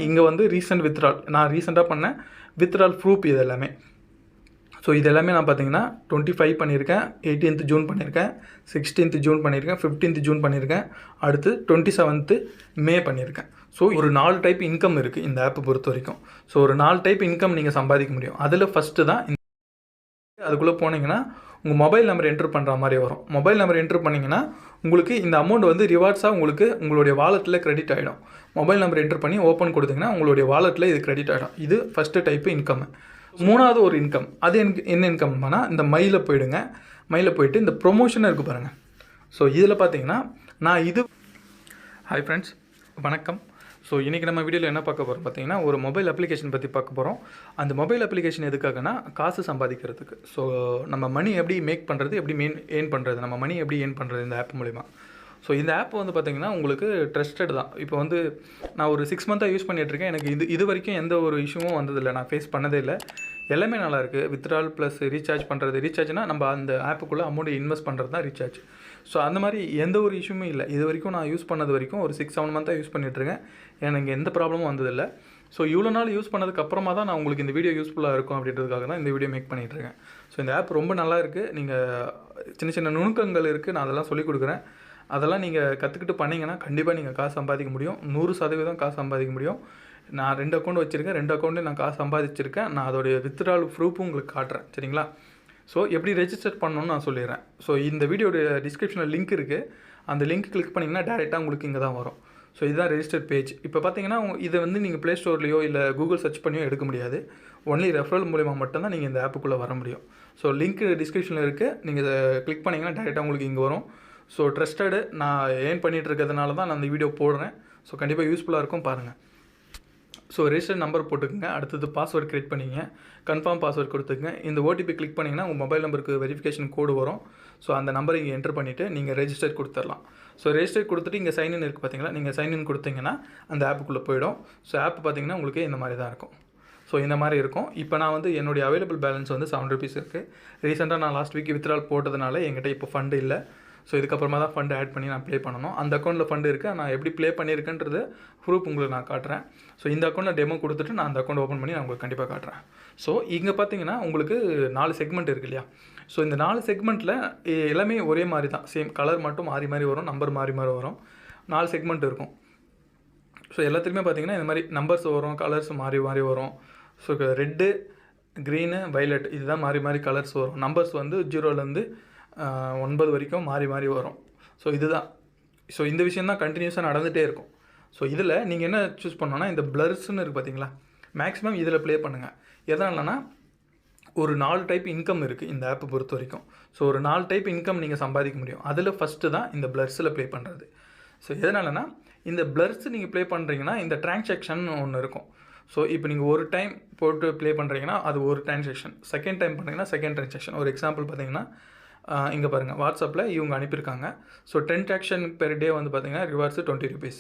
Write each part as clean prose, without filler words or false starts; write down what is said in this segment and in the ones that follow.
இங்கே வந்து recent withdrawal நான் ரீசெண்டாக பண்ணேன் வித்ட்ரால் ப்ரூஃப் இது எல்லாமே. ஸோ இது எல்லாமே நான் பார்த்தீங்கன்னா 25 பண்ணியிருக்கேன், 18th ஜூன் பண்ணியிருக்கேன், 16th ஜூன் பண்ணியிருக்கேன், 15th ஜூன் பண்ணியிருக்கேன், அடுத்து 27th மே பண்ணியிருக்கேன். ஸோ ஒரு 4 டைப் இன்கம் இருக்குது இந்த ஆப்பை பொறுத்த வரைக்கும். ஸோ ஒரு 4 டைப் இன்கம் நீங்கள் சம்பாதிக்க முடியும். அதில் ஃபஸ்ட்டு தான் அதுக்குள்ளே போனீங்கன்னா உங்கள் மொபைல் நம்பர் என்ட்ரு பண்ணுற மாதிரி வரும். மொபைல் நம்பர் என்ட்ரு பண்ணிங்கன்னா உங்களுக்கு இந்த அமௌண்ட் வந்து ரிவார்ட்ஸாக உங்களுக்கு உங்களுடைய வாலெட்டில் கிரெடிட் ஆகிடும். மொபைல் நம்பர் என்ட்ரு பண்ணி ஓப்பன் கொடுத்தீங்கன்னா உங்களுடைய வாலெட்டில் இது கிரெடிட் ஆகிடும். இது ஃபஸ்ட்டு டைப்பு இன்கம். மூணாவது ஒரு இன்கம், அது எனக்கு என்ன இன்கம்னா இந்த மையில் போயிடுங்க. மையில் போயிட்டு இந்த ப்ரொமோஷன் இருக்குது பாருங்கள். ஸோ இதில் பார்த்தீங்கன்னா நான் இது ஹாய் ஃப்ரெண்ட்ஸ், வணக்கம். ஸோ இன்றைக்கி நம்ம வீடியோவில் என்ன பார்க்க போகிறோம் பார்த்தீங்கன்னா ஒரு மொபைல் அப்ளிகேஷன் பற்றி பார்க்க போகிறோம். அந்த மொபைல் அப்ளிகேஷன் எதுக்காகனா காசு சம்பாதிக்கிறதுக்கு. ஸோ நம்ம மணி எப்படி மேக் பண்ணுறது, எப்படி ஏர்ன் பண்ணுறது, நம்ம மணி எப்படி ஏர்ன் பண்ணுறது இந்த ஆப் மூலிமா. ஸோ இந்த ஆப் வந்து பார்த்திங்கன்னா உங்களுக்கு ட்ரஸ்டட் தான். இப்போ வந்து நான் ஒரு 6 மந்த்தாக யூஸ் பண்ணிகிட்ருக்கேன். எனக்கு இது வரைக்கும் எந்த ஒரு இஷ்யூவும் வந்ததில்லை, நான் ஃபேஸ் பண்ணதே இல்லை. எல்லாமே நல்லாயிருக்கு. வித்ட்ரால் ப்ளஸ் ரீசார்ஜ் பண்ணுறது. ரீசார்ஜ்னால் நம்ம அந்த ஆப்புக்குள்ளே அமௌண்ட் இன்வெஸ்ட் பண்ணுறது தான் ரீசார்ஜ். ஸோ அந்த மாதிரி எந்த ஒரு இஷ்யூமே இல்லை. இது வரைக்கும் நான் யூஸ் பண்ணது வரைக்கும் ஒரு 6-7 மந்த்தாக யூஸ் பண்ணிகிட்ருக்கேன். எனக்கு எந்த ப்ராப்ளமும் வந்ததில்லை. ஸோ இவ்வளோ நாள் யூஸ் பண்ணதுக்கு அப்புறமா தான் நான் உங்களுக்கு இந்த வீடியோ யூஸ்ஃபுல்லாக இருக்கும் அப்படின்றதுக்காக தான் இந்த வீடியோ மேக் பண்ணிகிட்ருக்கேன். ஸோ இந்த ஆப் ரொம்ப நல்லா இருக்குது. நீங்கள் சின்ன சின்ன நுணுக்கங்கள் இருக்குது, நான் அதெல்லாம் சொல்லிக் கொடுக்குறேன். அதெல்லாம் நீங்கள் கற்றுக்கிட்டு பண்ணிங்கன்னா கண்டிப்பாக நீங்கள் காசு சம்பாதிக்க முடியும். 100% காசு சம்பாதிக்க முடியும். நான் 2 அக்கௌண்ட் வச்சுருக்கேன். 2 அக்கௌண்ட்லேயும் நான் காசு சம்பாதிச்சிருக்கேன். நான் அதோடைய வித்ட்ரால் ப்ரூஃபும் உங்களுக்கு காட்டுறேன், சரிங்களா? ஸோ எப்படி ரெஜிஸ்டர் பண்ணணும்னு நான் சொல்லிடுறேன். ஸோ இந்த வீடியோடைய டிஸ்கிரிப்ஷனில் லிங்க் இருக்குது. அந்த லிங்க் கிளிக் பண்ணிங்கன்னா டேரெக்டாக உங்களுக்கு இங்கே தான் வரும். ஸோ இதுதான் ரெஜிஸ்டர் பேஜ். இப்போ பார்த்தீங்கன்னா இதை வந்து நீங்கள் ப்ளே ஸ்டோர்லையோ இல்லை கூகுள் சர்ச் பண்ணியோ எடுக்க முடியாது. ஒன்லி ரெஃபரல் மூலிமா மட்டும்தான் நீங்கள் இந்த ஆப்புக்குள்ளே வர முடியும். ஸோ லிங்க் டிஸ்கிரிப்ஷனில் இருக்குது. நீங்கள் இதை கிளிக் பண்ணிங்கன்னா டேரெக்டாக உங்களுக்கு இங்கே வரும். ஸோ ட்ரஸ்டடு நான் ஏர்ன் பண்ணிகிட்டு இருக்கிறதுனால தான் நான் அந்த வீடியோ போடுறேன். ஸோ கண்டிப்பாக யூஸ்ஃபுல்லாக இருக்கும், பாருங்கள். ஸோ ரெஜிஸ்டர் நம்பர் போட்டுக்கோங்க. அடுத்தது பாஸ்வேர்ட் க்ரியேட் பண்ணிங்க. கன்ஃபார்ம் பாஸ்வேர்ட் கொடுத்துக்குங்க. இந்த ஓடிபி கிளிக் பண்ணிங்கன்னா உங்கள் மொபைல் நம்பருக்கு வெரிஃபிகேஷன் கோடு வரும். ஸோ அந்த நம்பரை இங்கே என்ட்ரு பண்ணிவிட்டு நீங்கள் ரெஜிஸ்டர் கொடுத்துடலாம். ஸோ ரெஜிஸ்டர் கொடுத்துட்டு இங்கே சைன்இன் இருக்குது பார்த்தீங்களா, நீங்கள் சைன்இன் கொடுத்தீங்கன்னா அந்த ஆப்புக்குள்ளே போயிடும். ஸோ ஆப் பார்த்தீங்கன்னா உங்களுக்கு இந்த மாதிரி தான் இருக்கும். ஸோ இந்த மாதிரி இருக்கும். இப்போ நான் வந்து என்னுடைய அவைலபிள் பேலன்ஸ் வந்து 7 rupees இருக்குது. ரீசெண்டாக நான் லாஸ்ட் வீக் வித்ட்ரால் போட்டதுனால என்கிட்ட இப்போ ஃபண்டு இல்லை. ஸோ இதுக்கப்புறமா தான் ஃபண்டு ஆட் பண்ணி நான் ப்ளே பண்ணணும். அந்த அக்கௌண்ட்டில் ஃபண்டு இருக்குது. நான் எப்படி ப்ளே பண்ணியிருக்கேன்றது ப்ரூஃப் உங்களுக்கு நான் காட்டுறேன். ஸோ இந்த அக்கௌண்ட்டில் டெமோ கொடுத்துட்டு நான் அந்த அக்கௌண்ட் ஓப்பன் பண்ணி நான் உங்களுக்கு கண்டிப்பாக காட்டுறேன். ஸோ இங்கே பார்த்தீங்கன்னா உங்களுக்கு 4 செக்மெண்ட் இருக்குது இல்லையா? ஸோ இந்த 4 செக்மெண்ட்டில் எல்லாமே ஒரே மாதிரி தான். சேம் கலர் மட்டும் மாறி மாறி வரும், நம்பர் மாறி மாறி வரும். 4 செக்மெண்ட் இருக்கும். ஸோ எல்லாத்துலேயுமே பார்த்தீங்கன்னா இந்த மாதிரி நம்பர்ஸ் வரும், கலர்ஸ் மாறி மாறி வரும். ஸோ ரெட்டு, க்ரீனு, வைலட் இதுதான் மாறி மாறி கலர்ஸ் வரும். நம்பர்ஸ் வந்து 0லேருந்து 9 வரைக்கும் மாறி மாறி வரும். ஸோ இதுதான். ஸோ இந்த விஷயம் தான் கண்டினியூஸாக நடந்துகிட்டே இருக்கும். ஸோ இதில் நீங்கள் என்ன சூஸ் பண்ணோன்னா இந்த பிளர்ஸ்ன்னு இருக்குது பார்த்தீங்களா, மேக்ஸிமம் இதில் ப்ளே பண்ணுங்கள். எதனாலனா ஒரு 4 டைப் இன்கம் இருக்குது இந்த ஆப்பை பொறுத்த வரைக்கும். ஸோ ஒரு 4 டைப் இன்கம் நீங்கள் சம்பாதிக்க முடியும். அதில் ஃபஸ்ட்டு தான் இந்த பிளர்ஸில் ப்ளே பண்ணுறது. ஸோ எதனாலனா இந்த பிளர்ஸ் நீங்கள் ப்ளே பண்ணுறீங்கன்னா இந்த டிரான்சாக்ஷன் ஒன்று இருக்கும். ஸோ இப்போ நீங்கள் ஒரு டைம் போட்டு ப்ளே பண்ணுறீங்கன்னா அது ஒரு டிரான்சாக்ஷன். செகண்ட் டைம் பண்ணுறீங்கன்னா செகண்ட் டிரான்சாக்ஷன். ஒரு எக்ஸாம்பிள் பார்த்தீங்கன்னா இங்கே பாருங்கள், வாட்ஸ்அப்பில் இவங்க அனுப்பியிருக்காங்க. ஸோ டிரான்சாக்ஷன் பெர் டே வந்து பார்த்தீங்கன்னா rewards 20 rupees.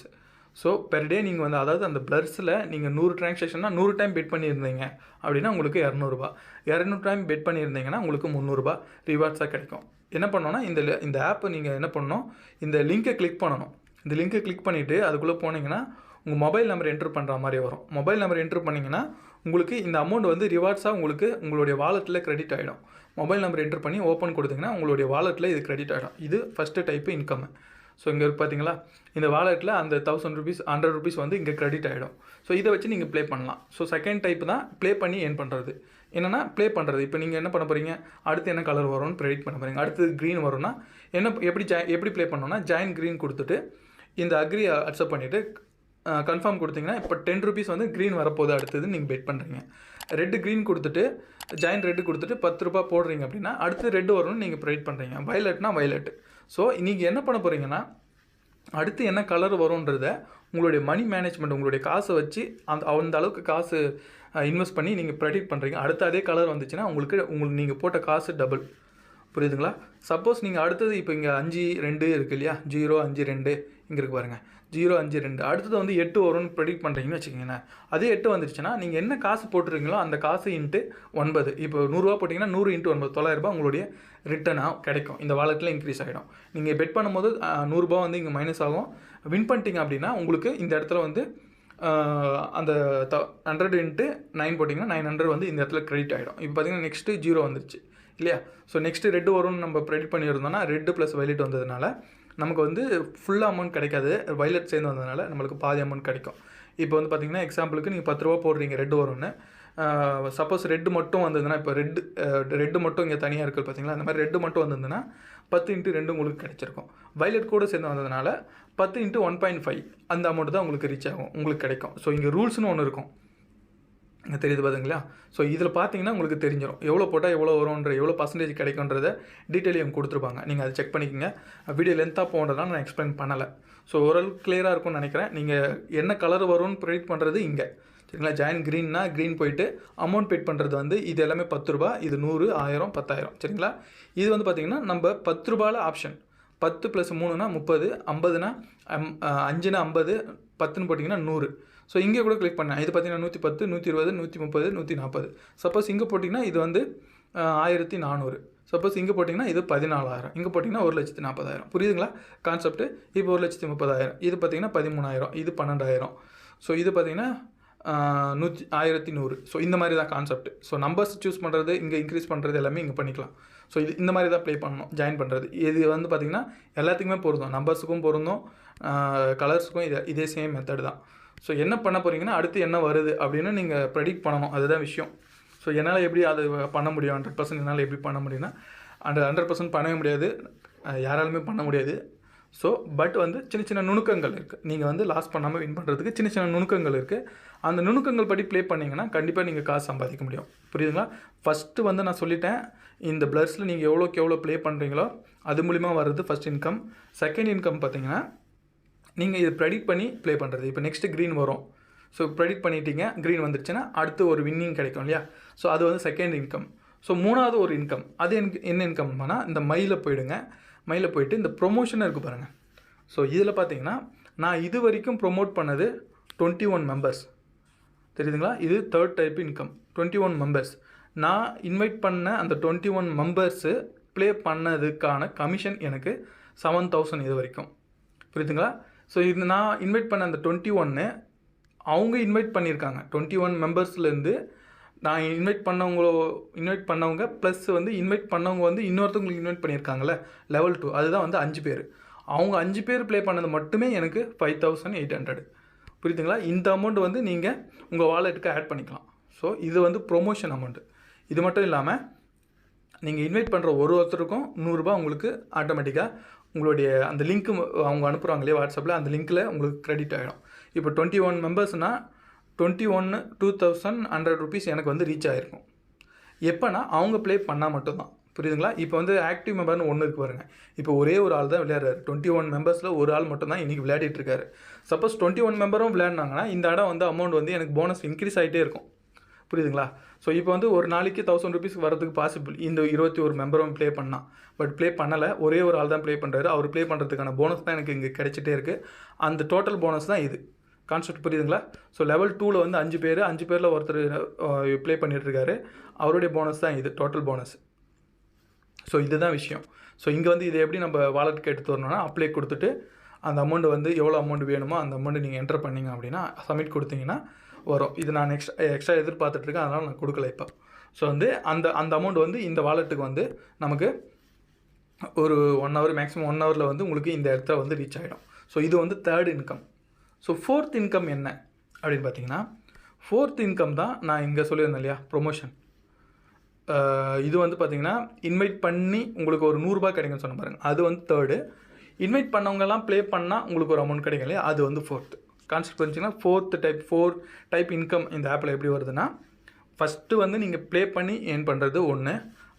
So per day நீங்கள் வந்து அதாவது அந்த பிளர்ஸில் நீங்கள் 100 டிரான்சாக்ஷன்னா 100 டைம் பெட் பண்ணியிருந்தீங்க அப்படின்னா உங்களுக்கு 200 ரூபா. 200 டைம் பெட் பண்ணியிருந்தீங்கன்னா உங்களுக்கு 300 ரூபா ரிவார்ட்ஸாக கிடைக்கும். என்ன பண்ணோன்னா இந்த ஆப்பை நீங்கள் என்ன பண்ணணும், இந்த லிங்க்கை கிளிக் பண்ணணும். இந்த லிங்க்கை கிளிக் பண்ணிவிட்டு அதுக்குள்ளே போனீங்கன்னா உங்கள் மொபைல் நம்பர் என்ட்ரு பண்ணுற மாதிரி வரும். மொபைல் நம்பர் என்ட்ரு பண்ணிங்கன்னா உங்களுக்கு இந்த அமௌண்ட் வந்து ரிவார்ட்ஸாக உங்களுக்கு உங்களுடைய வாலெட்டில் கிரெடிட் ஆகிடும். மொபைல் நம்பர் என்ட்ரு பண்ணி ஓப்பன் கொடுத்தீங்கன்னா உங்களுடைய வாலெட்டில் இது கிரெடிட் ஆகிடும். இது ஃபஸ்ட்டு டைப்பு இன்கம். ஸோ இங்கே பார்த்தீங்களா, இந்த வாலெட்டில் அந்த 1000 rupees 100 rupees வந்து இங்கே கிரெடிட் ஆகிடும். ஸோ இதை வச்சு நீங்கள் ப்ளே பண்ணலாம். ஸோ செகண்ட் டைப் தான் ப்ளே பண்ணி ஏர்ன் பண்ணுறது. என்னென்னா ப்ளே பண்ணுறது. இப்போ நீங்கள் என்ன பண்ண போகிறீங்க, அடுத்து என்ன கலர் வரும்னு ப்ரெடிக்ட் பண்ண போகிறீங்க. அடுத்து க்ரீன் வரும்னா எப்படி ப்ளே பண்ணணும்னா ஜாயின் க்ரீன் கொடுத்துட்டு இந்த அக்ரி அக்செப்ட் பண்ணிவிட்டு கன்ஃபார்ம் கொடுத்தீங்கன்னா இப்போ 10 rupees வந்து க்ரீன் வரப்போகுது அடுத்தது நீங்கள் பெட் பண்ணுறீங்க. ரெட்டு க்ரீன் கொடுத்துட்டு ஜாயின் ரெட்டு கொடுத்துட்டு 10 ரூபா போடுறீங்க அப்படின்னா அடுத்து ரெட்டு வரும்னு நீங்கள் ப்ரெடிக்ட் பண்ணுறீங்க. வைலட்னா வைலட். ஸோ நீங்கள் என்ன பண்ண போகிறீங்கன்னா அடுத்து என்ன கலர் வரும்ன்றத உங்களுடைய மணி மேனேஜ்மெண்ட் உங்களுடைய காசை வச்சு அந்த அளவுக்கு காசு இன்வெஸ்ட் பண்ணி நீங்கள் ப்ரெடிக்ட் பண்ணுறீங்க. அடுத்து அதே கலர் வந்துச்சுன்னா உங்களுக்கு நீங்கள் போட்ட காசு டபுள். புரியுதுங்களா? சப்போஸ் நீங்கள் அடுத்தது இப்போ இங்கே 5-2 இருக்குது இல்லையா, 0-5-2 இங்கே இருக்குது பாருங்கள், 0-5-2 அடுத்தது வந்து 8 வரும்னு ப்ரெடிக்ட் பண்ணுறீங்கன்னு வச்சுக்கிங்களேன். அதே 8 வந்துருச்சுன்னா நீங்கள் என்ன காசு போட்டுருக்கீங்களோ அந்த காசு இன்ட்டு 9. இப்போ 100 ரூபா போட்டிங்கன்னா 100 × 9 900 ரூபா உங்களுடைய ரிட்டனாக கிடைக்கும். இந்த வாலெட்டில் இன்க்ரீஸ் ஆகிடும். நீங்கள் பெட் பண்ணும்போது 100 ரூபா வந்து இங்கே மைனஸ் ஆகும். வின் பண்ணிட்டீங்க அப்படின்னா உங்களுக்கு இந்த இடத்துல வந்து அந்த 100 இன்ட்டு 9 போட்டிங்கன்னா 900 வந்து இந்த இடத்துல கிரெடிட் ஆகிடும். இப்போ பார்த்தீங்கன்னா நெக்ஸ்ட்டு 0 வந்துருச்சு இல்லையா? ஸோ நெக்ஸ்ட்டு ரெட்டு வரும்னு நம்ம ப்ரெடிக்ட் பண்ணியிருந்தோம்னா ரெட்டு ப்ளஸ் வைலட் வந்ததுனால நமக்கு வந்து ஃபுல் அமௌண்ட் கிடைக்காது. வைலட் சேர்ந்து வந்ததுனால நம்மளுக்கு பாதி அமௌண்ட் கிடைக்கும். இப்போ வந்து பார்த்தீங்கன்னா எக்ஸாம்பிளுக்கு நீங்கள் 10 ரூபா போடுறீங்க ரெட்டு வரும்னு. சப்போஸ் ரெட்டு மட்டும் வந்ததுன்னா இப்போ ரெட்டு மட்டும் இங்கே தனியாக இருக்குது பார்த்தீங்களா? அந்த மாதிரி ரெட்டு மட்டும் வந்ததுன்னா 10 இன்ட்டு 2 உங்களுக்கு கிடைச்சிருக்கும். வைலட் கூட சேர்ந்து வந்ததுனால 10 இன்ட்டு 1.5 அந்த அமௌண்ட் தான் உங்களுக்கு ரீச் ஆகும், உங்களுக்கு கிடைக்கும். ஸோ இங்கே ரூல்ஸ்னு ஒன்று இருக்கும், இங்கே தெரியுது பார்த்துங்களா? ஸோ இதில் பார்த்தீங்கன்னா உங்களுக்கு தெரிஞ்சிடும் எவ்வளோ போட்டால் எவ்வளோ வரும்ன்ற எவ்வளோ பர்சன்டேஜ் கிடைக்குன்றத டீட்டெயிலும் கொடுத்துருப்பாங்க. நீங்கள் அதை செக் பண்ணிக்கோங்க. வீடியோ லென்த்தாக போகிறதுனால நான் எக்ஸ்பிளைன் பண்ணலை. ஸோ ஓரளவுக்கு கிளியராக இருக்கும்னு நினைக்கிறேன். நீங்கள் என்ன கலர் வரும்னு ப்ரெடிக்ட் பண்ணுறது இங்கே சரிங்களா? ஜாயின் க்ரீன்னா க்ரீன் போயிட்டு அமௌண்ட் பெய்ட் பண்ணுறது வந்து இது எல்லாமே 10 ரூபா, இது 100, 1000, 10,000 சரிங்களா? இது வந்து பார்த்திங்கன்னா நம்ம 10 ரூபாயில் ஆப்ஷன் 10 + 3னா 30, 50னா 5னா 50, 10ன்னு போட்டிங்கன்னா 100. ஸோ இங்கே கூட கிளிக் பண்ணேன். இது பார்த்தீங்கன்னா 110, 120, 130, 140. சப்போஸ் இங்கே போட்டிங்கன்னா இது வந்து 1400. சப்போஸ் இங்கே போட்டிங்கன்னா இது 14,000. இங்கே போட்டிங்கன்னா 1,40,000. புரியுதுங்களா கான்செப்ட்டு? இப்போ 1,30,000. இது பார்த்திங்கன்னா 13,000. இது 12,000. ஸோ இது பார்த்திங்கன்னா 1100. ஸோ இந்த மாதிரி தான் கான்செப்ட். ஸோ நம்பர்ஸ் சூஸ் பண்ணுறது, இங்கே இன்க்ரீஸ் பண்ணுறது எல்லாமே இங்கே பண்ணிக்கலாம். ஸோ இது இந்த மாதிரி தான் ப்ளே பண்ணணும், ஜாயின் பண்ணுறது. இது வந்து பார்த்திங்கன்னா எல்லாத்துக்குமே பொருந்தும், நம்பர்ஸுக்கும் பொருந்தும், கலர்ஸுக்கும் இதே சேம் மெத்தட் தான். ஸோ என்ன பண்ண போகிறீங்கன்னா அடுத்து என்ன வருது அப்படின்னு நீங்கள் ப்ரெடிக்ட் பண்ணணும், அதுதான் விஷயம். ஸோ என்னால் எப்படி அது பண்ண முடியும்? 100% என்னால் எப்படி பண்ண முடியும்னா 100% பண்ணவே முடியாது, யாராலுமே பண்ண முடியாது. ஸோ பட் வந்து சின்ன சின்ன நுணுக்கங்கள் இருக்குது. நீங்கள் வந்து லாஸ் பண்ணாமல் வின் பண்ணுறதுக்கு சின்ன சின்ன நுணுக்கங்கள் இருக்குது. அந்த நுணுக்கங்கள் படி ப்ளே பண்ணிங்கன்னா கண்டிப்பாக நீங்கள் காசு சம்பாதிக்க முடியும். புரியுதுங்களா? ஃபஸ்ட்டு வந்து நான் சொல்லிட்டேன், இந்த ப்ளர்ஸில் நீங்கள் எவ்வளோக்கு எவ்வளோ ப்ளே பண்ணுறீங்களோ அது மூலிமா வர்றது ஃபஸ்ட் இன்கம். செகண்ட் இன்கம் பார்த்தீங்கன்னா நீங்கள் இதை ப்ரெடிக்ட் பண்ணி ப்ளே பண்ணுறது. இப்போ நெக்ஸ்ட்டு க்ரீன் வரும், ஸோ ப்ரெடிக்ட் பண்ணிட்டீங்க, க்ரீன் வந்துருச்சுன்னா அடுத்து ஒரு வின்னிங் கிடைக்கும் இல்லையா? ஸோ அது வந்து செகண்ட் இன்கம். ஸோ மூணாவது ஒரு இன்கம், அது எனக்கு என்ன இன்கம்னா இந்த மையில் போயிடுங்க. மையில் போயிட்டு இந்த ப்ரொமோஷன் இருக்குது பாருங்கள். ஸோ இதில் பார்த்தீங்கன்னா நான் இது வரைக்கும் ப்ரொமோட் பண்ணது 21 மெம்பர்ஸ் தெரியுதுங்களா? இது தேர்ட் டைப் இன்கம். 21 மெம்பர்ஸ் நான் இன்வைட் பண்ண அந்த 21 மெம்பர்ஸு ப்ளே பண்ணதுக்கான கமிஷன் எனக்கு 7,000 இது வரைக்கும். புரியுதுங்களா? ஸோ இது நான் இன்வைட் பண்ண அந்த 21 அவங்க இன்வைட் பண்ணியிருக்காங்க. 21 மெம்பர்ஸ்லேருந்து நான் இன்வைட் பண்ணவங்க ப்ளஸ் வந்து இன்வைட் பண்ணவங்க வந்து இன்னொருத்தவங்களுக்கு இன்வைட் பண்ணியிருக்காங்கல்ல லெவல் 2, அதுதான் வந்து 5 பேர். அவங்க 5 பேர் ப்ளே பண்ணது மட்டுமே எனக்கு 5,800. புரியுதுங்களா? இந்த அமௌண்ட் வந்து நீங்கள் உங்கள் வாலெட்டுக்கு ஆட் பண்ணிக்கலாம். ஸோ இது வந்து ப்ரொமோஷன் அமௌண்ட்டு. இது மட்டும் இல்லாமல் நீங்கள் இன்வைட் பண்ணுற ஒருத்தருக்கும் 100 ரூபா உங்களுக்கு ஆட்டோமேட்டிக்காக உங்களுடைய அந்த லிங்க்கு அவங்க அனுப்புகிறாங்க இல்லையா வாட்ஸ்அப்பில், அந்த லிங்க்கில் உங்களுக்கு கிரெடிட் ஆகிடும். இப்போ 21 மெம்பர்ஸ்னால் 2,100 rupees எனக்கு வந்து ரீச் ஆகிருக்கும். எப்போனா அவங்க ப்ளே பண்ணால் மட்டும்தான். புரியுதுங்களா? இப்போ வந்து ஆக்டிவ் மெம்பர்னு ஒன்று இருக்குது பாருங்கள். இப்போ ஒரே ஒரு ஆள் தான் விளையாடுறாரு. 21 மெம்பர்ஸில் ஒரு ஆள் மட்டும் தான் இன்றைக்கி விளையாடிட்டுருக்காரு. சப்போஸ் 21 மெம்பரும் விளையாடினாங்கன்னா இந்த இடம் வந்து அமௌண்ட் வந்து எனக்கு போனஸ் இன்க்ரீஸ் ஆகிட்டே இருக்கும். புரியுதுங்களா? ஸோ இப்போ வந்து ஒரு நாளைக்கு 1,000 rupees வரதுக்கு பாசிபிள் இந்த 21 மெம்பரும் ப்ளே பண்ணால். பட் ப்ளே பண்ணலை, ஒரே ஒரு ஆள் தான் ப்ளே பண்ணுறாரு. அவர் ப்ளே பண்ணுறதுக்கான போனஸ் தான் எனக்கு இங்கே கிடைச்சிட்டே இருக்குது. அந்த டோட்டல் போனஸ் தான் இது கான்செப்ட். புரியுதுங்களா? ஸோ லெவல் 2ல் வந்து 5 பேரில் ஒருத்தர் ப்ளே பண்ணிகிட்ருக்காரு, அவருடைய போனஸ் தான் இது டோட்டல் போனஸ். ஸோ இதுதான் விஷயம். ஸோ இங்கே வந்து இதை எப்படி நம்ம வாலெட்டுக்கு எடுத்து வரணும்னா அப்ளை கொடுத்துட்டு அந்த அமௌண்ட் வந்து எவ்வளோ அமௌண்ட் வேணுமோ அந்த அமௌண்ட்டு நீங்கள் என்டர் பண்ணிங்க அப்படின்னா சப்மிட் கொடுத்தீங்கன்னா வரும். இது நான் எக்ஸ்ட்ரா எதிர்பார்த்துட்ருக்கேன், அதனால் நான் கொடுக்கல இப்போ. ஸோ வந்து அந்த அமௌண்ட் வந்து இந்த வாலெட்டுக்கு வந்து நமக்கு ஒரு 1 hour மேக்ஸிமம் 1 hourல வந்து உங்களுக்கு இந்த இடத்துல வந்து ரீச் ஆகிடும். ஸோ இது வந்து third income. So fourth income என்ன அப்படின்னு பார்த்தீங்கன்னா, ஃபோர்த் இன்கம் தான் நான் இங்கே சொல்லியிருந்தேன் இல்லையா ப்ரொமோஷன். இது வந்து பார்த்திங்கன்னா இன்வைட் பண்ணி உங்களுக்கு ஒரு 100 ரூபா கிடைக்குன்னு சொன்ன பாருங்கள், அது வந்து தேர்டு. இன்வைட் பண்ணவங்கலாம் ப்ளே பண்ணால் உங்களுக்கு ஒரு அமௌண்ட் கிடைக்கும் இல்லையா, அது வந்து ஃபோர்த்து. கான்செப்ட் பண்ணிச்சிங்கன்னா ஃபோர் டைப் இன்கம் இந்த ஆப்பில் எப்படி வருதுன்னா, ஃபஸ்ட்டு வந்து நீங்கள் ப்ளே பண்ணி ஏர்ன் பண்ணுறது ஒன்று.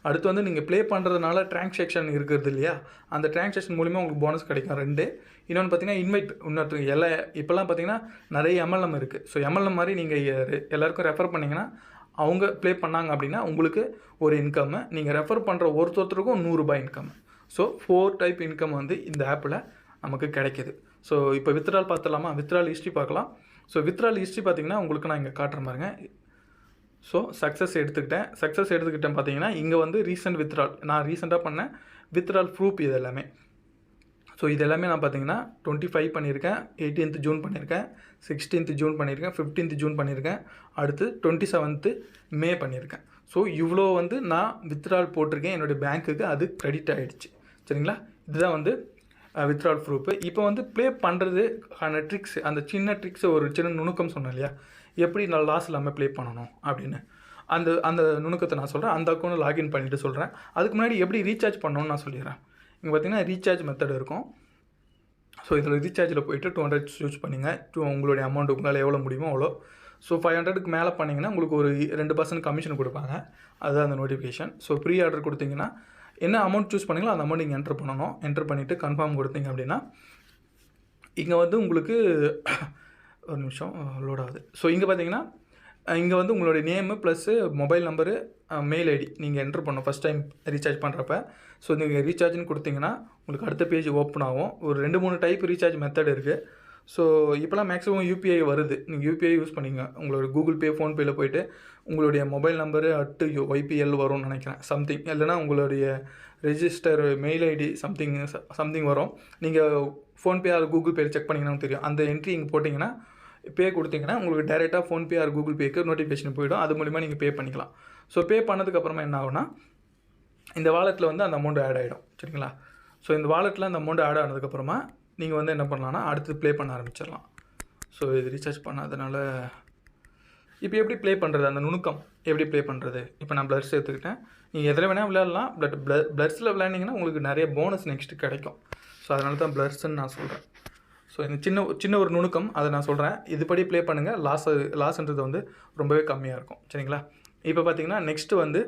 அடுத்து வந்து நீங்கள் ப்ளே பண்ணுறதுனால டிரான்சாக்ஷன் இருக்கிறது இல்லையா, அந்த டிரான்சாக்ஷன் மூலிமா உங்களுக்கு போனஸ் கிடைக்கும் 2. இன்னொன்று பார்த்தீங்கன்னா இன்வைட் இன்னொருத்தருக்கு இப்போல்லாம் பார்த்தீங்கன்னா நிறைய எம்எல்எம் இருக்குது. ஸோ எம்எல்எம் மாதிரி நீங்கள் எல்லாருக்கும் ரெஃபர் பண்ணிங்கன்னா அவங்க ப்ளே பண்ணாங்க அப்படின்னா உங்களுக்கு ஒரு இன்கம், நீங்கள் ரெஃபர் பண்ணுற ஒருத்தருக்கும் 100 ரூபாய் இன்கம். ஸோ 4 டைப் இன்கம் வந்து இந்த ஆப்பில் நமக்கு கிடைக்கிது. ஸோ இப்போ வித்ட்ரால் பார்த்துலாமா? வித்ட்ரால் ஹிஸ்ட்ரி பார்க்கலாம். ஸோ வித்ட்ரால் ஹிஸ்ட்ரி பார்த்தீங்கன்னா உங்களுக்கு நான் இங்கே காட்டுற பாருங்க. ஸோ சக்ஸஸ் எடுத்துக்கிட்டேன் பார்த்தீங்கன்னா இங்கே வந்து ரீசெண்ட் வித்ட்ரால் நான் ரீசெண்டாக பண்ணேன் வித்ட்ரால் ப்ரூஃப் இது எல்லாமே. ஸோ இது எல்லாமே நான் பார்த்தீங்கன்னா 25 பண்ணியிருக்கேன், 18th ஜூன் பண்ணியிருக்கேன், 16th ஜூன் பண்ணியிருக்கேன், 15th ஜூன் பண்ணியிருக்கேன், அடுத்து 27th மே பண்ணியிருக்கேன். ஸோ இவ்வளோ வந்து நான் வித்ட்ரால் போட்டிருக்கேன், என்னுடைய பேங்க்குக்கு அது கிரெடிட் ஆகிடுச்சு. சரிங்களா, இதுதான் வந்து வித்ட்ரால் ப்ரூஃபு. இப்போ வந்து ப்ளே பண்ணுறதுக்கான ட்ரிக்ஸ், அந்த சின்ன ட்ரிக்ஸை ஒரு சின்ன நுணுக்கம் சொன்னேன் இல்லையா, எப்படி நான் லாஸ் இல்லாமல் ப்ளே பண்ணணும் அப்படின்னு, அந்த அந்த நுணுக்கத்தை நான் சொல்கிறேன். அந்த அக்கௌண்ட்டில் லாகின் பண்ணிவிட்டு சொல்கிறேன். அதுக்கு முன்னாடி எப்படி ரீசார்ஜ் பண்ணணும்னு நான் சொல்லிடுறேன். இங்கே பார்த்தீங்கன்னா ரீசார்ஜ் மெத்தட் இருக்கும். ஸோ இதில் ரீசார்ஜில் போய்ட்டு 200 யூஸ் பண்ணிங்க. உங்களுடைய அமௌண்ட் உங்களால் எவ்வளோ முடியுமோ அவ்வளோ. ஸோ 500க்கு மேலே பண்ணிங்கன்னா உங்களுக்கு ஒரு 2% கமிஷன் கொடுப்பாங்க. அதுதான் அந்த நோட்டிஃபிகேஷன். ஸோ ப்ரீ ஆர்டர் கொடுத்தீங்கன்னா என்ன அமௌண்ட் சூஸ் பண்ணிங்களோ அந்த அமௌண்ட் நீங்கள் என்ட்ரு பண்ணணும். என்ட்ரு பண்ணிவிட்டு கன்ஃபார்ம் கொடுத்தீங்க அப்படின்னா இங்கே வந்து உங்களுக்கு ஒரு நிமிஷம் லோட் ஆகுது. ஸோ இங்கே பார்த்தீங்கன்னா இங்கே வந்து உங்களுடைய name plus mobile number, mail ID நீங்கள் என்ட்ரு பண்ணணும் ஃபஸ்ட் டைம் ரீசார்ஜ் பண்ணுறப்ப. ஸோ நீங்கள் ரீசார்ஜ்னு கொடுத்தீங்கன்னா உங்களுக்கு அடுத்த பேஜ் ஓப்பன் ஆகும். ஒரு 2-3 டைப் ரீசார்ஜ் மெத்தட் இருக்குது. ஸோ இப்போலாம் மேக்ஸிமம் யூபிஐ வருது. நீங்கள் யூபிஐ யூஸ் பண்ணிங்க. உங்களோட கூகுள் பே, ஃபோன்பேயில் போய்ட்டு உங்களுடைய மொபைல் நம்பரு YPL வரும்னு நினைக்கிறேன் சம்திங், இல்லைனா உங்களுடைய ரெஜிஸ்டர் மெயில் ஐடி சம்திங் வரும். நீங்கள் PhonePe or Google pay check பண்ணிங்கன்னா தெரியும். அந்த என்ட்ரி இங்கே போட்டிங்கன்னா பே கொடுத்தீங்கன்னா உங்களுக்கு டேரெக்டாக ஃபோன்பே ஆர் கூகுள் பேக்கு நோட்டிஃபிகேஷன் போய்டும். அது மூலிமா நீங்கள் பே பண்ணிக்கலாம். ஸோ பே பண்ணதுக்கப்புறமா என்ன ஆகுனா இந்த வாலெட்டில் வந்து அந்த அமௌண்ட் ஆட் ஆகிடும். சரிங்களா, ஸோ இந்த வாலெட்டில் அந்த அமௌண்ட் ஆட் ஆனதுக்கப்புறமா நீங்கள் வந்து என்ன பண்ணலான்னா அடுத்து ப்ளே பண்ண ஆரம்பிச்சிடலாம். ஸோ இது ரீசார்ஜ் பண்ணாதனால இப்போ எப்படி ப்ளே பண்ணுறது, அந்த நுணுக்கம் எப்படி ப்ளே பண்ணுறது. இப்போ நான் ப்ளர்ஸ் எடுத்துக்கிட்டேன். நீங்கள் எதில் வேணால் விளையாடலாம். பட் ப்ளர்ஸில் விளையாண்டிங்கன்னா உங்களுக்கு நிறைய போனஸ் நெக்ஸ்ட்டு கிடைக்கும். ஸோ அதனால தான் ப்ளர்ஸ்ன்னு நான் சொல்கிறேன். ஸோ இந்த சின்ன ஒரு நுணுக்கம் அதை நான் சொல்கிறேன். இதுபடி ப்ளே பண்ணுங்கள். லாஸ்ன்றது வந்து ரொம்பவே கம்மியாக இருக்கும். சரிங்களா, இப்போ பார்த்தீங்கன்னா நெக்ஸ்ட்டு வந்து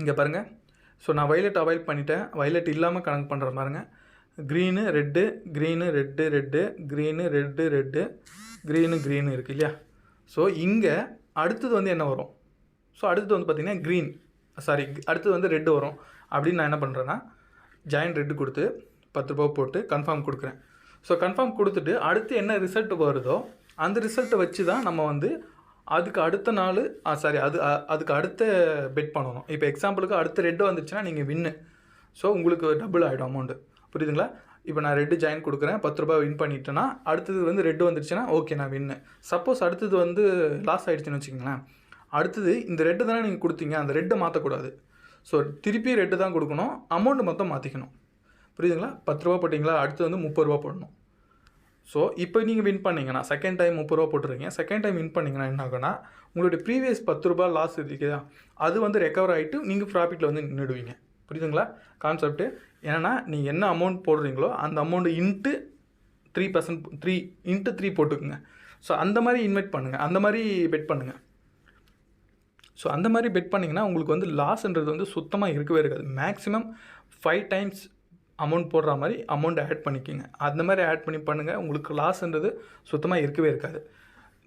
இங்கே பாருங்கள். ஸோ நான் வயலட் அவாய்ட் பண்ணிட்டேன். வயலட் இல்லாமல் கனெக்ட் பண்ணுற பாருங்க. Green red, green red, red, green red, red, green இருக்குது இல்லையா. ஸோ இங்கே அடுத்தது வந்து என்ன வரும். ஸோ அடுத்தது வந்து பார்த்திங்கன்னா அடுத்தது வந்து ரெட்டு வரும். அப்படின்னு நான் என்ன பண்ணுறேன்னா ஜாயின் ரெட்டு கொடுத்து 10 ரூபா போட்டு கன்ஃபார்ம் கொடுக்குறேன். ஸோ கன்ஃபார்ம் கொடுத்துட்டு அடுத்து என்ன ரிசல்ட் வருதோ அந்த ரிசல்ட்டை வச்சு தான் நம்ம வந்து அதுக்கு அடுத்த நாள் அதுக்கு அடுத்த பெட் பண்ணணும். இப்போ எக்ஸாம்பிளுக்கு அடுத்த ரெட்டு வந்துருச்சுன்னா நீங்கள் வின்னு. ஸோ உங்களுக்கு டபுள் ஆகிடும் அமௌண்ட்டு. புரியுதுங்களா. இப்போ நான் ரெட்டு ஜாயின் கொடுக்குறேன், 10 ரூபா வின் பண்ணிட்டேன்னா அடுத்தது வந்து ரெட்டு வந்துருச்சுன்னா ஓகே நான் வின்னு. சப்போஸ் அடுத்தது வந்து லாஸ் ஆகிடுச்சுன்னு வச்சுக்கோங்களேன். அடுத்தது இந்த ரெட்டு தானே நீங்கள் கொடுத்தீங்க, அந்த ரெட்டை மாற்றக்கூடாது. ஸோ திருப்பி ரெட்டு தான் கொடுக்கணும், அமௌண்ட்டு மொத்தம் மாற்றிக்கணும். புரியுதுங்களா. 10 ரூபா போட்டிங்களா, அடுத்து வந்து 30 ரூபா போடணும். ஸோ இப்போ நீங்கள் வின் பண்ணிங்கன்னா செகண்ட் டைம் 30 ரூபா போட்டுருக்கீங்க. செகண்ட் டைம் வின் பண்ணிங்கன்னா என்ன ஆகுனா உங்களுடைய ப்ரீவியஸ் 10 ரூபா லாஸ் இருக்குதா அது வந்து ரெக்கவர் ஆகிட்டு நீங்கள் ப்ராஃபிட்டில் வந்து நின்றுடுவீங்க. புரியுதுங்களா கான்செப்ட்டு. ஏன்னா நீங்கள் என்ன அமௌண்ட் போடுறீங்களோ அந்த அமௌண்ட்டு இன்ட்டு 3% போட்டுக்குங்க. ஸோ அந்த மாதிரி இன்வெஸ்ட் பண்ணுங்கள், அந்த மாதிரி பெட் பண்ணுங்கள். ஸோ அந்த மாதிரி பெட் பண்ணிங்கன்னா உங்களுக்கு வந்து லாஸ்ன்றது வந்து சுத்தமாக இருக்கவே இருக்காது. மேக்ஸிமம் 5 டைம்ஸ் அமௌண்ட் போடுற மாதிரி அமௌண்ட் ஆட் பண்ணிக்கோங்க. அந்த மாதிரி ஆட் பண்ணி பண்ணுங்கள். உங்களுக்கு லாஸ்ன்றது சுத்தமாக இருக்கவே இருக்காது.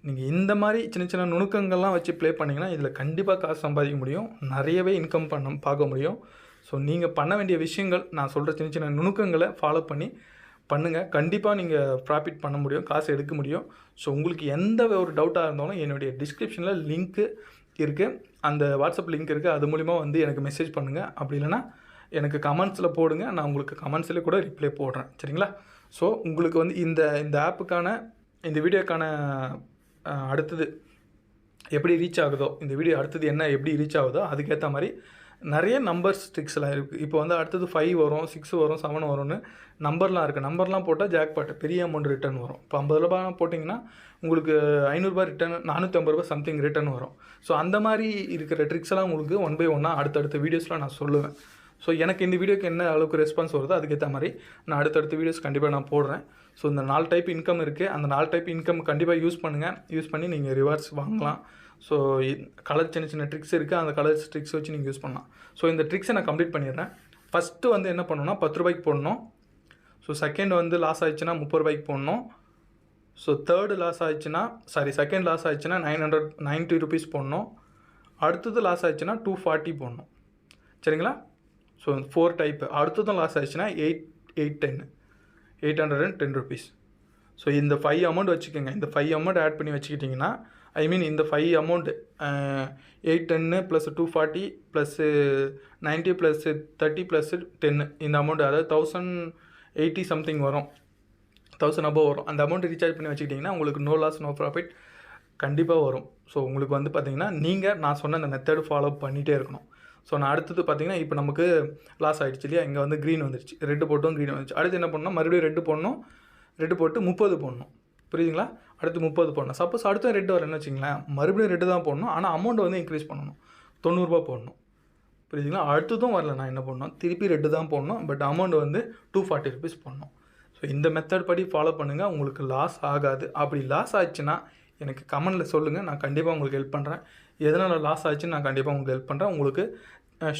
நீங்கள் இந்த மாதிரி சின்ன நுணுக்கங்கள்லாம் வச்சு ப்ளே பண்ணிங்கன்னா இதில் கண்டிப்பாக காசு சம்பாதிக்க முடியும், நிறையவே இன்கம் பார்க்க முடியும். ஸோ நீங்கள் பண்ண வேண்டிய விஷயங்கள் நான் சொல்கிற சின்ன நுணுக்கங்களை ஃபாலோ பண்ணி பண்ணுங்கள். கண்டிப்பாக நீங்கள் ப்ராஃபிட் பண்ண முடியும், காசு எடுக்க முடியும். ஸோ உங்களுக்கு எந்த ஒரு டவுட்டாக இருந்தாலும் என்னுடைய டிஸ்கிரிப்ஷனில் லிங்க்கு இருக்குது, அந்த வாட்ஸ்அப் லிங்க் இருக்குது. அது மூலிமா வந்து எனக்கு மெசேஜ் பண்ணுங்கள். அப்படி இல்லைனா எனக்கு கமெண்ட்ஸில் போடுங்க, நான் உங்களுக்கு கமெண்ட்ஸில் கூட ரிப்ளை போடுறேன். சரிங்களா. ஸோ உங்களுக்கு வந்து இந்த ஆப்புக்கான இந்த வீடியோக்கான அடுத்தது எப்படி ரீச் ஆகுதோ, இந்த வீடியோ அடுத்தது என்ன எப்படி ரீச் ஆகுதோ அதுக்கேற்ற மாதிரி நிறைய நம்பர்ஸ் ட்ரிக்ஸ்லாம் இருக்குது. இப்போ வந்து அடுத்தது 5 வரும், 6 வரும், 7 வரும்னு நம்பர்லாம் இருக்குது. நம்பர்லாம் போட்டால் ஜாக்பாட் பெரிய அமௌண்ட் ரிட்டர்ன் வரும். இப்போ 50 ரூபா போட்டிங்கன்னா உங்களுக்கு 500 ரூபா ரிட்டர்ன், 450 ரூபா சம்திங் ரிட்டர்ன் வரும். ஸோ அந்த மாதிரி இருக்கிற ட்ரிக்ஸ்லாம் உங்களுக்கு 1 by 1 அடுத்தடுத்த வீடியோஸ்லாம் நான் சொல்லுவேன். ஸோ எனக்கு இந்த வீடியோக்கு என்ன அளவுக்கு ரெஸ்பான்ஸ் வருதோ அதுக்கேற்ற மாதிரி நான் அடுத்தடுத்த வீடியோஸ் கண்டிப்பாக நான் போடுறேன். ஸோ இந்த 4 டைப் இன்கம் இருக்குது. அந்த 4 டைப் இன்கம் கண்டிப்பாக யூஸ் பண்ணுங்கள். யூஸ் பண்ணி நீங்கள் ரிவார்ட்ஸ் வாங்கலாம். ஸோ கலர் சின்ன ட்ரிக்ஸ் இருக்குது, அந்த கலர்ஸ் ட்ரிக்ஸ் வச்சு நீங்கள் யூஸ் பண்ணலாம். ஸோ இந்த ட்ரிக்ஸை நான் கம்ப்ளீட் பண்ணிடுறேன். ஃபஸ்ட்டு வந்து என்ன பண்ணணும்னா 10 ரூபாய்க்கு போடணும். ஸோ செகண்ட் வந்து லாஸ் ஆயிடுச்சுன்னா 30 ரூபாய்க்கு போடணும். ஸோ செகண்ட் லாஸ் ஆயிடுச்சுன்னா 990 ருபீஸ் போடணும். அடுத்தது லாஸ் ஆயிடுச்சுன்னா 240 போடணும். சரிங்களா. So 4 type. அடுத்ததும் லாஸ் ஆயிடுச்சுன்னா 810 ருபீஸ். ஸோ இந்த 5 அமௌண்ட் வச்சுக்கோங்க. இந்த 5 அமௌண்ட் ஆட் பண்ணி வச்சுக்கிட்டிங்கன்னா இந்த 5 அமௌண்ட்டு 810 + 240 + 90 + 30 + 10 இந்த அமௌண்ட், அதாவது 80 சம்திங் வரும், 1000 above வரும். அந்த அமௌண்ட் ரீசார்ஜ் பண்ணி வச்சுக்கிட்டிங்கன்னா உங்களுக்கு நோ லாஸ் நோ ப்ராஃபிட் கண்டிப்பாக வரும். ஸோ உங்களுக்கு வந்து பார்த்திங்கன்னா நீங்கள் நான் சொன்ன அந்த மெத்தடு ஃபாலோ பண்ணிகிட்டே இருக்கணும். ஸோ நான் அடுத்தது பார்த்திங்கன்னா இப்போ நமக்கு லாஸ் ஆகிடுச்சு இல்லையா, இங்கே வந்து க்ரீன் வந்துருச்சு, ரெட்டு போட்டும் க்ரீன் வந்துச்சு. அடுத்து என்ன பண்ணணும், மறுபடியும் ரெட்டு போடணும், ரெட்டு போட்டு 30 போடணும், புரியுதுங்களா? அடுத்து 30 போடணும். சப்போஸ் அடுத்த ரெட்டு வரலன்னு வச்சிங்களேன், மறுபடியும் ரெட்டு தான் போடணும், ஆனால் அமௌண்ட் வந்து இன்க்ரீஸ் பண்ணணும், 90 ரூபா போடணும், புரியுதுங்களா? அடுத்ததும் வரல, நான் என்ன பண்ணணும், திருப்பி ரெட்டு தான் போடணும், பட் அமௌண்ட் வந்து 240 rupees போடணும். ஸோ இந்த மெத்தட் படி ஃபாலோ பண்ணுங்கள், உங்களுக்கு லாஸ் ஆகாது. அப்படி லாஸ் ஆச்சுன்னா எனக்கு கமெண்டில் சொல்லுங்கள், நான் கண்டிப்பாக உங்களுக்கு ஹெல்ப் பண்ணுறேன். எதனால் லாஸ் ஆச்சுன்னு நான் கண்டிப்பாக உங்களுக்கு ஹெல்ப் பண்ணுறேன். உங்களுக்கு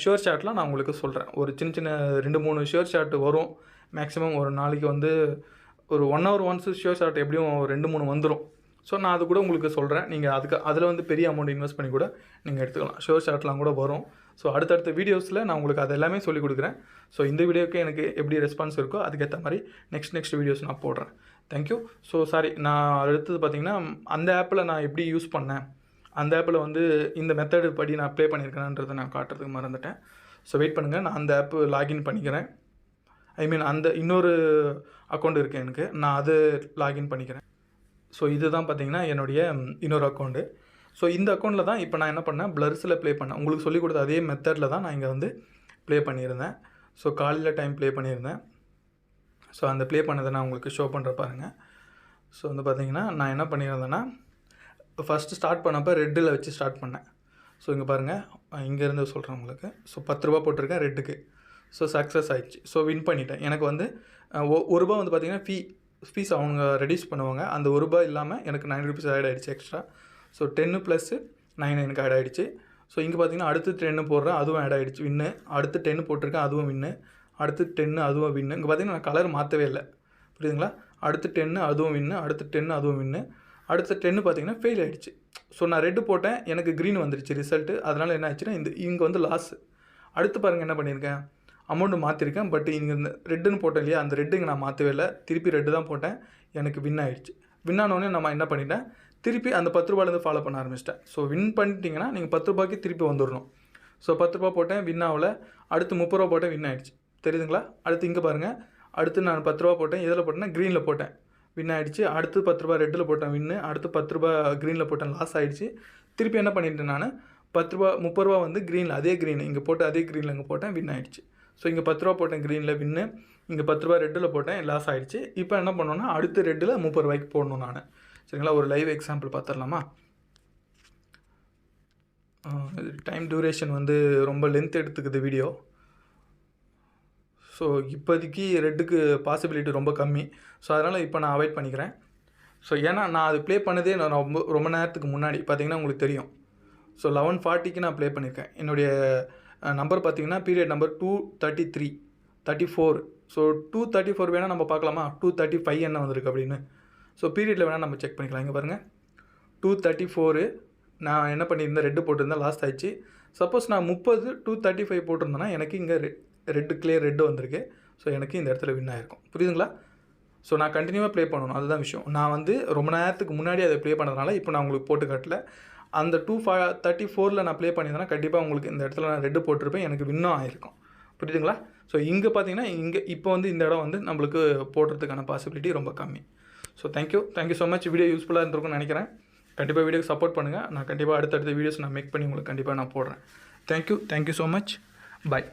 ஷேர் சார்ட்லாம் நான் உங்களுக்கு சொல்கிறேன். ஒரு சின்ன சின்ன 2-3 ஷேர் சார்ட் வரும். மேக்ஸிமம் ஒரு நாளைக்கு வந்து ஒரு 1 hour ஒன்ஸ் ஷேர் சார்ட் எப்படியும் 2-3 வந்துடும். ஸோ நான் அது கூட உங்களுக்கு சொல்கிறேன். நீங்கள் அதில் வந்து பெரிய அமௌண்ட் இன்வெஸ்ட் பண்ணி கூட நீங்கள் எடுத்துக்கலாம். ஷேர் சார்ட்லாம் கூட வரும். ஸோ அடுத்தடுத்த வீடியோஸில் நான் உங்களுக்கு அது எல்லாமே சொல்லிக் கொடுக்குறேன். ஸோ இந்த வீடியோக்கு எனக்கு எப்படி ரெஸ்பான்ஸ் இருக்கோ அதுக்கேற்ற மாதிரி நெக்ஸ்ட் வீடியோஸ் நான் போடுறேன். தேங்க்யூ. ஸோ சாரி, நான் அடுத்தது பார்த்திங்கன்னா அந்த ஆப்பில் நான் எப்படி யூஸ் பண்ணேன், அந்த ஆப்பில் வந்து இந்த மெத்தடு படி நான் ப்ளே பண்ணியிருக்கேன்றதை நான் காட்டுறதுக்கு மறந்துட்டேன். ஸோ வெயிட் பண்ணுங்கள், நான் அந்த ஆப்பு லாகின் பண்ணிக்கிறேன். அந்த இன்னொரு அக்கௌண்ட் இருக்குது எனக்கு, நான் அது லாகின் பண்ணிக்கிறேன். ஸோ இதுதான் பார்த்திங்கன்னா என்னுடைய இன்னொரு அக்கௌண்ட்டு. ஸோ இந்த அக்கௌண்ட்டில் தான் இப்போ நான் என்ன பண்ணேன், பிளர்ஸில் ப்ளே பண்ணேன். உங்களுக்கு சொல்லிக் கொடுத்த அதே மெத்தடில் தான் நான் இங்கே வந்து ப்ளே பண்ணியிருந்தேன். ஸோ காலையில் டைம் ப்ளே பண்ணியிருந்தேன். ஸோ அந்த ப்ளே பண்ணதை நான் உங்களுக்கு ஷோ பண்ணுற பாருங்கள். ஸோ வந்து பார்த்திங்கன்னா நான் என்ன பண்ணியிருந்தேன்னா, ஃபஸ்ட்டு ஸ்டார்ட் பண்ணப்போ ரெட்டில் வச்சு ஸ்டார்ட் பண்ணேன். ஸோ இங்கே பாருங்கள், இங்கேருந்து சொல்கிறேன் உங்களுக்கு. ஸோ 10 ரூபா போட்டிருக்கேன் ரெட்டுக்கு. ஸோ சக்ஸஸ் ஆகிடுச்சு. ஸோ வின் பண்ணிட்டேன். எனக்கு வந்து ₹1 வந்து பார்த்திங்கன்னா ஃபீஸ் அவங்க ரெடியூஸ் பண்ணுவாங்க. அந்த ₹1 இல்லாமல் எனக்கு 9 rupees ஆட் ஆகிடுச்சு எக்ஸ்ட்ரா. ஸோ 10 + 9 எனக்கு ஆட் ஆகிடுச்சு. ஸோ இங்கே பார்த்திங்கன்னா அடுத்து 10 போடுறேன், அதுவும் ஆட் ஆகிடுச்சு வின்னு. அடுத்து 10 போட்டிருக்கேன், அதுவும் வின்னு. அடுத்து 10 அதுவும் வின்னு. இங்கே பார்த்திங்கன்னா நான் கலர் மாற்றவே இல்லை, புரியுதுங்களா? அடுத்து 10 அதுவும் வின்னு, அடுத்து 10 அதுவும் வின்னு. அடுத்த 10 பார்த்திங்கன்னா ஃபெயில் ஆகிடுச்சு. ஸோ நான் ரெட்டு போட்டேன், எனக்கு க்ரீன் வந்துருச்சு ரிசல்ட்டு. அதனால் என்ன ஆச்சுன்னா இங்கே வந்து லாஸு. அடுத்து பாருங்கள் என்ன பண்ணியிருக்கேன், அமௌண்ட்டு மாற்றிருக்கேன். பட் இங்கே இந்த ரெட்டுன்னு போட்டேன் இல்லையா, அந்த ரெட்டு இங்கே நான் மாற்றவே இல்லை, திருப்பி ரெட்டு தான் போட்டேன், எனக்கு வின் ஆகிடுச்சு. வின் ஆனோடனே நம்ம என்ன பண்ணிட்டேன், திருப்பி அந்த 10 ரூபாயிலேருந்து ஃபாலோ பண்ண ஆரம்பிச்சிட்டேன். ஸோ வின் பண்ணிட்டீங்கன்னா நீங்கள் 10 ரூபாய்க்கு திருப்பி வந்துடணும். ஸோ 10 ரூபா போட்டேன், வின் ஆகலை. அடுத்து 30 ரூபா போட்டேன், வின் ஆகிடுச்சு, தெரியுதுங்களா? அடுத்து இங்கே பாருங்கள், அடுத்து நான் 10 ரூபா போட்டேன், எதில் போட்டேன்னா க்ரீனில் போட்டேன், வின் ஆகிடுச்சு. அடுத்து 10 ரூபா ரெட்டில் போட்டேன், வின்னு. அடுத்து 10 ரூபா க்ரீனில் போட்டேன், லாஸ் ஆகிடுச்சு. திருப்பி என்ன பண்ணிட்டேன் நான், 30 ரூபா வந்து க்ரீனில், அதே க்ரீன் இங்கே போட்டு அதே க்ரீனில் இங்கே போட்டேன், வின் ஆகிடுச்சு. ஸோ இங்கே 10 ரூபா போட்டேன் க்ரீனில், வின்னு. இங்கே 10 ரூபா ரெட்டில் போட்டேன், லாஸ் ஆகிடுச்சு. இப்போ என்ன பண்ணோன்னா அடுத்து ரெட்டில் 30 ரூபாய்க்கு போடணும் நான், சரிங்களா? ஒரு லைவ் எக்ஸாம்பிள் பார்த்துடலாமா? டைம் டியூரேஷன் வந்து ரொம்ப லென்த் எடுத்துக்குது வீடியோ. ஸோ இப்போதைக்கு ரெட்டுக்கு பாசிபிலிட்டி ரொம்ப கம்மி. ஸோ அதனால் இப்போ நான் அவாய்ட் பண்ணிக்கிறேன். ஸோ ஏன்னா நான் அது ப்ளே பண்ணதே நான் ரொம்ப நேரத்துக்கு முன்னாடி பார்த்திங்கன்னா உங்களுக்கு தெரியும். ஸோ 11:40க்கு நான் ப்ளே பண்ணியிருக்கேன். என்னுடைய நம்பர் பார்த்திங்கன்னா பீரியட் நம்பர் 233-34. ஸோ 234 வேணால் நம்ம பார்க்கலாமா, 235 என்ன வந்திருக்கு அப்படின்னு. ஸோ பீரியடில் வேணால் நம்ம செக் பண்ணிக்கலாம். இங்கே பாருங்கள், 234 நான் என்ன பண்ணியிருந்தேன், ரெட்டு போட்டிருந்தேன், லாஸ்ட் ஆகிடுச்சு. சப்போஸ் நான் 235 போட்டிருந்தேன்னா எனக்கு இங்கே ரெட்டு கிளியர் ரெட்டு வந்திருக்கு. ஸோ எனக்கு இந்த இடத்துல வின் ஆகிருக்கும், புரியுதுங்களா? ஸோ நான் கண்டினியூவாக ப்ளே பண்ணணும், அதுதான் விஷயம். நான் வந்து ரொம்ப நேரத்துக்கு முன்னாடி அதை ப்ளே பண்ணதுனால இப்போ நான் உங்களுக்கு போட்டு காட்டல. அந்த 234 நான் ப்ளே பண்ணியிருந்தேன்னா கண்டிப்பாக உங்களுக்கு இந்த இடத்துல நான் ரெட்டு போட்டிருப்பேன், எனக்கு வின்னும் ஆகிருக்கும், புரியுதுங்களா? ஸோ இங்கே பார்த்தீங்கன்னா இப்போ வந்து இந்த இடம் வந்து நம்மளுக்கு போடுறதுக்கான பாசிபிலிட்டி ரொம்ப கம்மி. So thank you so much. Video யூஸ்ஃபுல்லாக இருந்திருக்கும்னு நினைக்கிறேன். கண்டிப்பாக வீடியோக்கு சப்போர்ட் பண்ணுங்கள். நான் கண்டிப்பாக அடுத்தடுத்த வீடியோஸ் நான் மேக் பண்ணி உங்களுக்கு கண்டிப்பாக நான் போடுறேன். Thank you so much. பாய்.